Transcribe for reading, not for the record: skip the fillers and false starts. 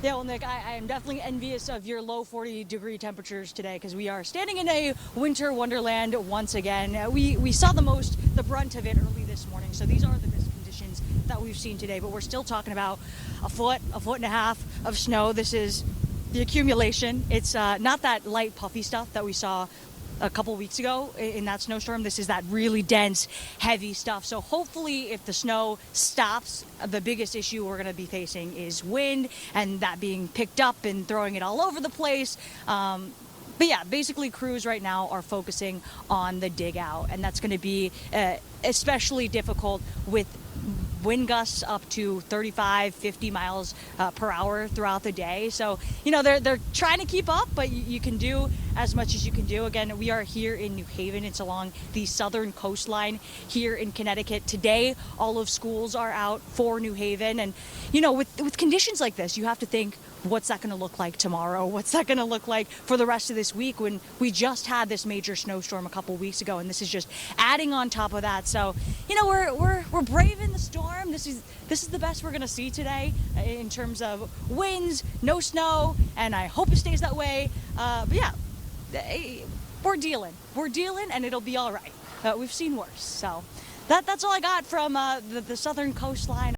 Yeah, well, Nick, I am definitely envious of your low 40-degree temperatures today because we are standing in a winter wonderland once again. We saw the brunt of it early this morning, so these are the best conditions that we've seen today. But we're still talking about a foot and a half of snow. This is the accumulation. It's not that light puffy stuff that we saw a couple weeks ago in that snowstorm. This is that really dense, heavy stuff. So hopefully if the snow stops, the biggest issue we're going to be facing is wind and that being picked up and throwing it all over the place. But yeah, basically crews right now are focusing on the dig out, and that's going to be especially difficult with wind gusts up to 35, 50 miles per hour throughout the day. So, they're trying to keep up, but you can do as much as you can do. Again, we are here in New Haven. It's along the southern coastline here in Connecticut. Today, all of schools are out for New Haven. And, with conditions like this, you have to think, what's that going to look like tomorrow? What's that going to look like for the rest of this week when we just had this major snowstorm a couple weeks ago, and this is just adding on top of that. So, we're braving the storm. This is the best we're going to see today in terms of winds, no snow, and I hope it stays that way. But yeah, we're dealing, and it'll be all right. We've seen worse. So that's all I got from the southern coastline.